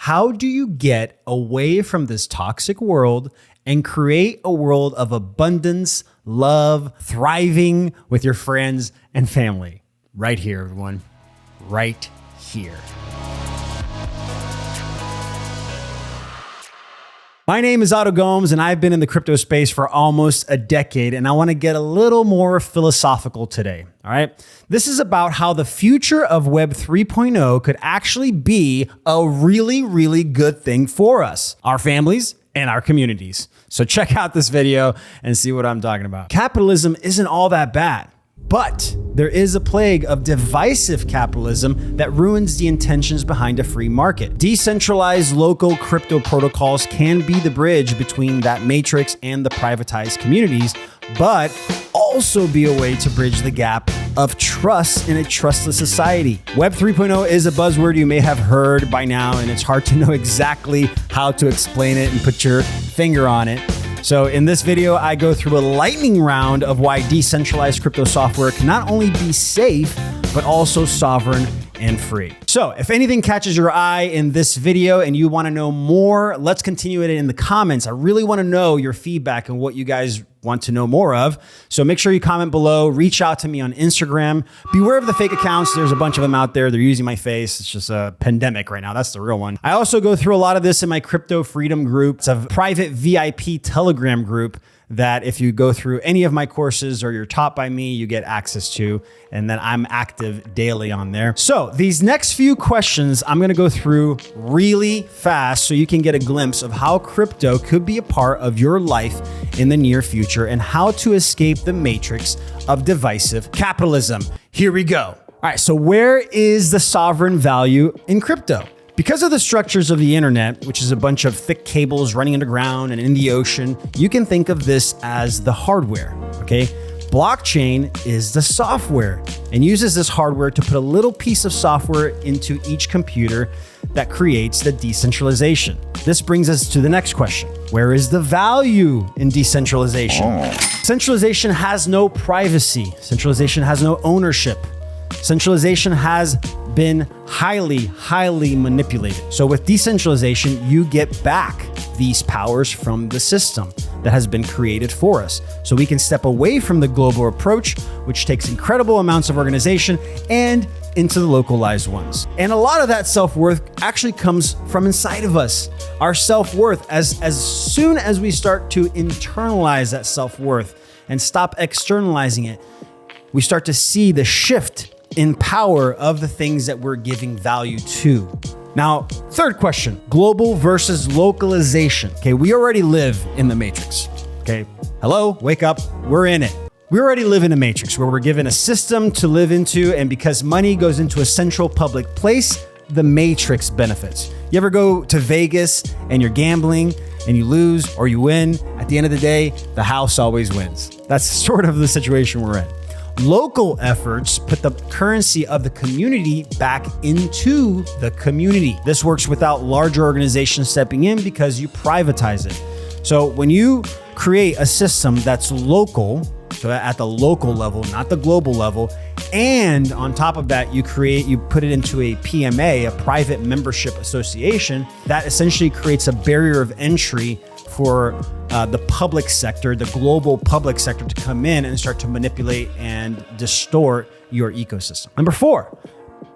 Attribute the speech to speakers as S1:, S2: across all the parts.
S1: how do you get away from this toxic world and create a world of abundance, love, thriving with your friends and family? Right here, everyone. Right here. My name is Oto Gomes, and I've been in the crypto space for almost a decade, and I want to get a little more philosophical today, all right? This is about how the future of Web 3.0 could actually be a really, really good thing for us, our families, and our communities. So check out this video and see what I'm talking about. Capitalism isn't all that bad. But there is a plague of divisive capitalism that ruins the intentions behind a free market. Decentralized local crypto protocols can be the bridge between that matrix and the privatized communities, but also be a way to bridge the gap of trust in a trustless society. Web 3.0 is a buzzword you may have heard by now, and it's hard to know exactly how to explain it and put your finger on it. So in this video, I go through a lightning round of why decentralized crypto software can not only be safe, but also sovereign and free. So if anything catches your eye in this video and you want to know more, let's continue it in the comments. I really want to know your feedback and what you guys want to know more of. So make sure you comment below, reach out to me on Instagram. Beware of the fake accounts. There's a bunch of them out there. They're using my face. It's just a pandemic right now. That's the real one. I also go through a lot of this in my Crypto Freedom group. It's a private VIP Telegram group that if you go through any of my courses or you're taught by me, you get access to, and then I'm active daily on there. So these next few questions I'm gonna go through really fast so you can get a glimpse of how crypto could be a part of your life in the near future and how to escape the matrix of divisive capitalism. Here we go. All right, so where is the sovereign value in crypto? Because of the structures of the internet, which is a bunch of thick cables running underground and in the ocean, you can think of this as the hardware, okay? Blockchain is the software and uses this hardware to put a little piece of software into each computer that creates the decentralization. This brings us to the next question. Where is the value in decentralization? Centralization has no privacy. Centralization has no ownership. Centralization has been highly manipulated. So with decentralization, you get back these powers from the system that has been created for us. So we can step away from the global approach, which takes incredible amounts of organization, and into the localized ones. And a lot of that self-worth actually comes from inside of us. Our self-worth, as soon as we start to internalize that self-worth and stop externalizing it, we start to see the shift in power of the things that we're giving value to. Now, third question, global versus localization. Okay, we already live in the matrix. Okay, hello, wake up, we're in it. We already live in a matrix where we're given a system to live into, and because money goes into a central public place, the matrix benefits. You ever go to Vegas and you're gambling and you lose or you win? At the end of the day, the house always wins. That's sort of the situation we're in. Local efforts put the currency of the community back into the community. This works without larger organizations stepping in because you privatize it. So when you create a system that's local, so at the local level, not the global level, and on top of that, you put it into a PMA, a private membership association, that essentially creates a barrier of entry for the public sector, the global public sector, to come in and start to manipulate and distort your ecosystem. Number 4,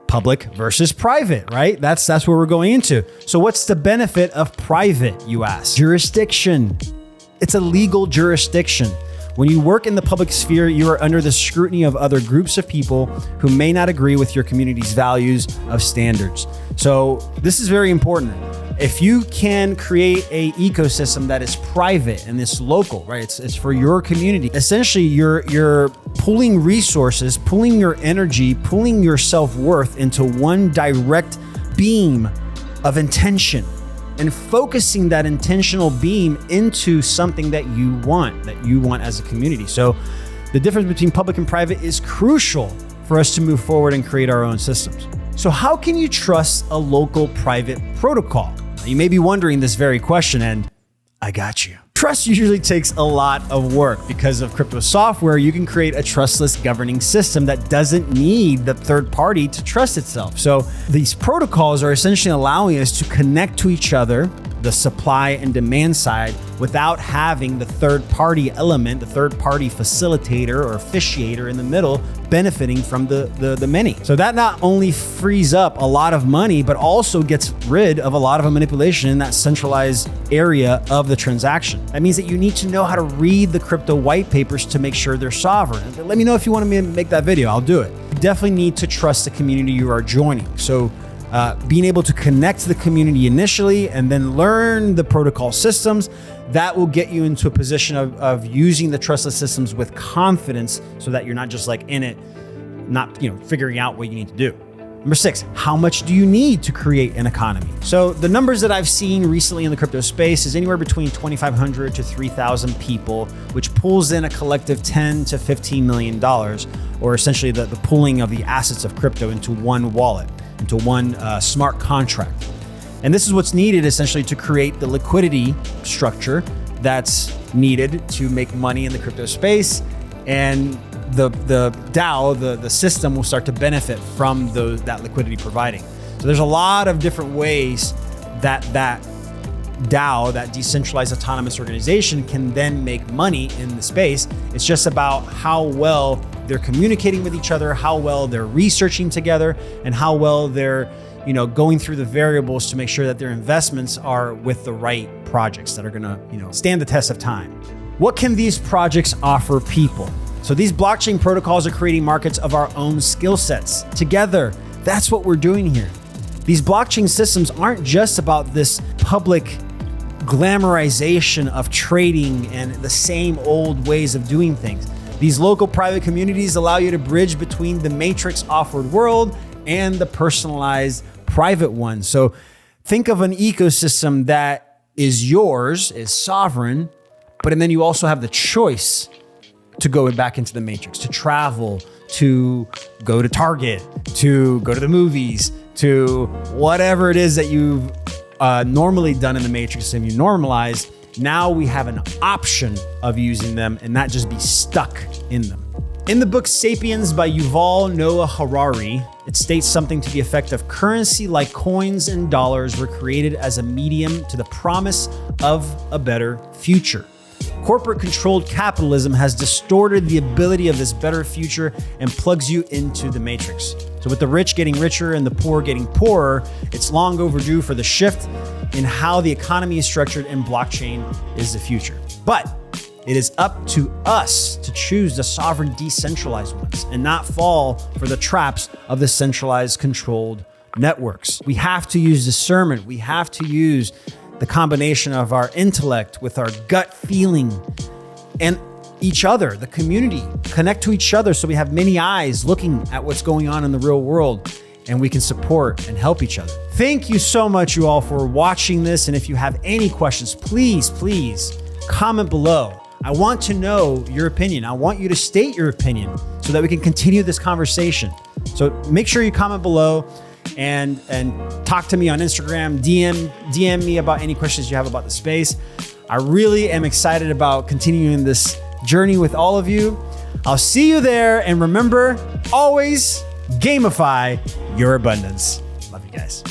S1: public versus private, right? That's where we're going into. So what's the benefit of private, you ask? Jurisdiction. It's a legal jurisdiction. When you work in the public sphere, you are under the scrutiny of other groups of people who may not agree with your community's values of standards. So this is very important. If you can create an ecosystem that is private and it's local, right? It's for your community. Essentially, you're pulling resources, pulling your energy, pulling your self-worth into one direct beam of intention and focusing that intentional beam into something that you want as a community. So the difference between public and private is crucial for us to move forward and create our own systems. So how can you trust a local private protocol? You may be wondering this very question, and I got you. Trust usually takes a lot of work. Because of crypto software, you can create a trustless governing system that doesn't need the third party to trust itself. So these protocols are essentially allowing us to connect to each other, the supply and demand side, without having the third party element, the third party facilitator or officiator in the middle benefiting from the many. So that not only frees up a lot of money, but also gets rid of a lot of a manipulation in that centralized area of the transaction. That means that you need to know how to read the crypto white papers to make sure they're sovereign. Let me know if you want me to make that video, I'll do it. You definitely need to trust the community you are joining. So being able to connect to the community initially and then learn the protocol systems, that will get you into a position of using the trustless systems with confidence so that you're not just like in it, not figuring out what you need to do. Number 6, how much do you need to create an economy? So the numbers that I've seen recently in the crypto space is anywhere between 2,500 to 3,000 people, which pulls in a collective $10 to $15 million, or essentially the pooling of the assets of crypto into one wallet, into one smart contract. And this is what's needed essentially to create the liquidity structure that's needed to make money in the crypto space. And the DAO, the system, will start to benefit from that liquidity providing. So there's a lot of different ways that DAO, that decentralized autonomous organization, can then make money in the space. It's just about how well they're communicating with each other, how well they're researching together, and how well they're going through the variables to make sure that their investments are with the right projects that are gonna stand the test of time. What can these projects offer people? So these blockchain protocols are creating markets of our own skill sets together. That's what we're doing here. These blockchain systems aren't just about this public glamorization of trading and the same old ways of doing things. These local private communities allow you to bridge between the matrix offered world and the personalized private one. So think of an ecosystem that is yours, is sovereign, but then you also have the choice to go back into the matrix, to travel, to go to Target, to go to the movies, to whatever it is that you've normally done in the matrix and you normalize. Now we have an option of using them and not just be stuck in them. In the book Sapiens by Yuval Noah Harari, it states something to the effect of currency like coins and dollars were created as a medium to the promise of a better future. Corporate-controlled capitalism has distorted the ability of this better future and plugs you into the matrix. So with the rich getting richer and the poor getting poorer, it's long overdue for the shift in how the economy is structured, and blockchain is the future. But it is up to us to choose the sovereign decentralized ones and not fall for the traps of the centralized controlled networks. We have to use discernment. We have to use the combination of our intellect with our gut feeling and each other, the community, connect to each other so we have many eyes looking at what's going on in the real world and we can support and help each other. Thank you so much, you all, for watching this. And if you have any questions, please comment below. I want to know your opinion. I want you to state your opinion so that we can continue this conversation. So make sure you comment below and talk to me on Instagram, DM me about any questions you have about the space. I really am excited about continuing this journey with all of you. I'll see you there, and remember, always gamify your abundance. Love you guys.